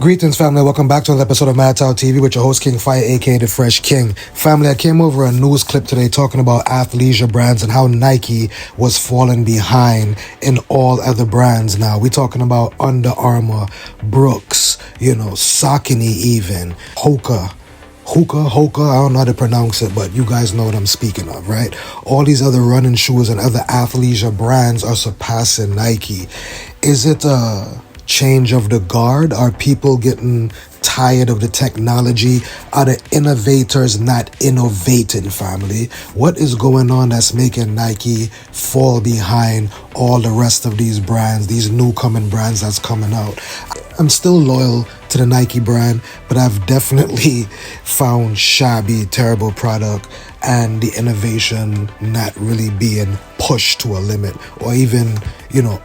Greetings, family. Welcome back to another episode of Mad Talk TV with your host, King Fire, aka The Fresh King. Family, I came over a news clip today talking about athleisure brands and how Nike was falling behind in all other brands now. We're talking about Under Armour, Brooks, Saucony even, Hoka, I don't know how to pronounce it, but you guys know what I'm speaking of, right? All these other running shoes and other athleisure brands are surpassing Nike. Is it a change of the guard? Are people getting tired of the technology? Are the innovators not innovating, family? What is going on that's making Nike fall behind all the rest of these brands, these new coming brands that's coming out? I'm still loyal to the Nike brand, but I've definitely found shabby, terrible product and the innovation not really being pushed to a limit, or even,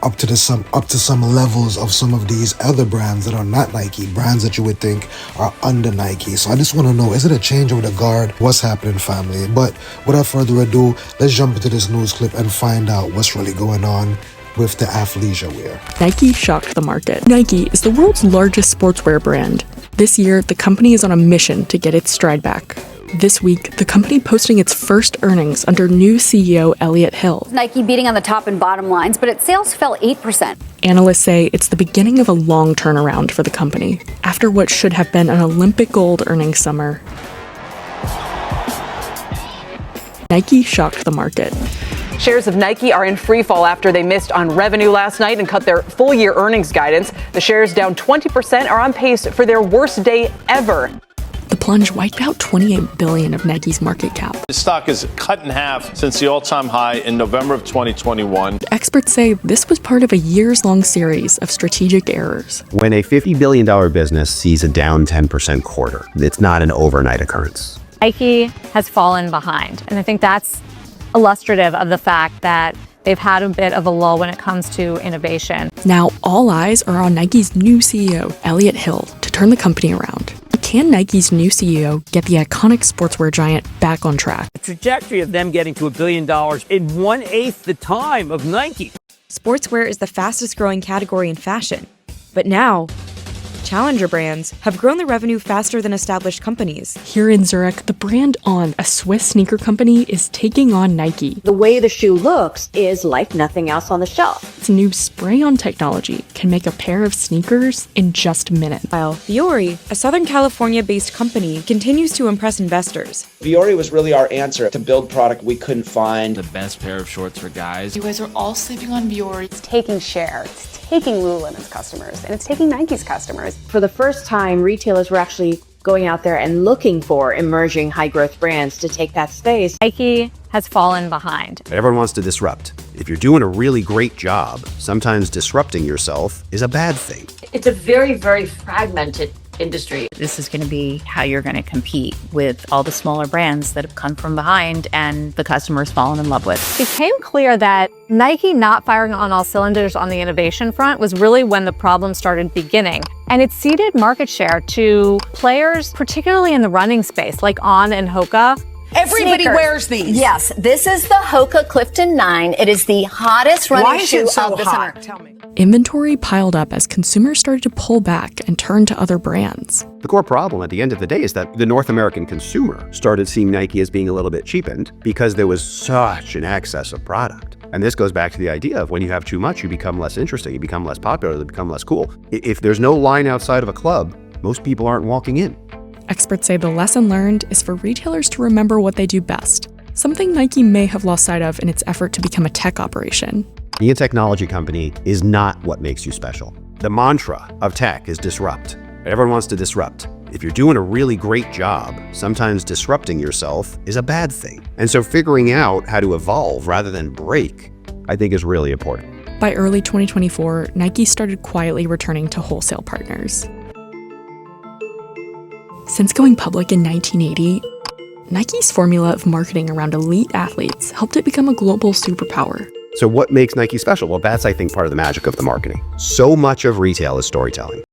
up to some levels of some of these other brands that are not Nike, brands that you would think are under Nike. So I just want to know, is it a change of the guard? What's happening, family? But without further ado, let's jump into this news clip and find out what's really going on with the athleisure wear. Nike shocked the market. Nike is the world's largest sportswear brand. This year, the company is on a mission to get its stride back. This week, the company posting its first earnings under new CEO Elliott Hill. Nike beating on the top and bottom lines, but its sales fell 8%. Analysts say it's the beginning of a long turnaround for the company, after what should have been an Olympic gold earnings summer. Nike shocked the market. Shares of Nike are in free fall after they missed on revenue last night and cut their full-year earnings guidance. The shares, down 20%, are on pace for their worst day ever. The plunge wiped out $28 billion of Nike's market cap. The stock is cut in half since the all-time high in November of 2021. Experts say this was part of a years-long series of strategic errors. When a $50 billion business sees a down 10% quarter, it's not an overnight occurrence. Nike has fallen behind, and I think that's illustrative of the fact that they've had a bit of a lull when it comes to innovation. Now, all eyes are on Nike's new CEO, Elliott Hill, to turn the company around. Can Nike's new CEO get the iconic sportswear giant back on track? The trajectory of them getting to $1 billion in 1/8 the time of Nike. Sportswear is the fastest growing category in fashion. But now, challenger brands have grown their revenue faster than established companies. Here in Zurich, the brand On, a Swiss sneaker company, is taking on Nike. The way the shoe looks is like nothing else on the shelf. Its new spray-on technology can make a pair of sneakers in just minutes. While Fiore, a Southern California-based company, continues to impress investors. Fiore was really our answer to build product we couldn't find. The best pair of shorts for guys. You guys are all sleeping on Fiore. It's taking share. It's taking Lululemon's customers, and it's taking Nike's customers. For the first time, retailers were actually going out there and looking for emerging high-growth brands to take that space. Nike has fallen behind. Everyone wants to disrupt. If you're doing a really great job, sometimes disrupting yourself is a bad thing. It's a very, very fragmented industry. This is going to be how you're going to compete with all the smaller brands that have come from behind and the customers fallen in love with. It became clear that Nike not firing on all cylinders on the innovation front was really when the problem started beginning. And it ceded market share to players, particularly in the running space, like On and Hoka. Everybody wears these. Yes, this is the Hoka Clifton 9. It is the hottest running shoe of the summer. Tell me. Inventory piled up as consumers started to pull back and turn to other brands. The core problem at the end of the day is that the North American consumer started seeing Nike as being a little bit cheapened because there was such an excess of product. And this goes back to the idea of when you have too much, you become less interesting, you become less popular, you become less cool. If there's no line outside of a club, most people aren't walking in. Experts say the lesson learned is for retailers to remember what they do best, something Nike may have lost sight of in its effort to become a tech operation. Being a technology company is not what makes you special. The mantra of tech is disrupt. Everyone wants to disrupt. If you're doing a really great job, sometimes disrupting yourself is a bad thing. And so figuring out how to evolve rather than break, I think is really important. By early 2024, Nike started quietly returning to wholesale partners. Since going public in 1980, Nike's formula of marketing around elite athletes helped it become a global superpower. So what makes Nike special? Well, that's, I think, part of the magic of the marketing. So much of retail is storytelling.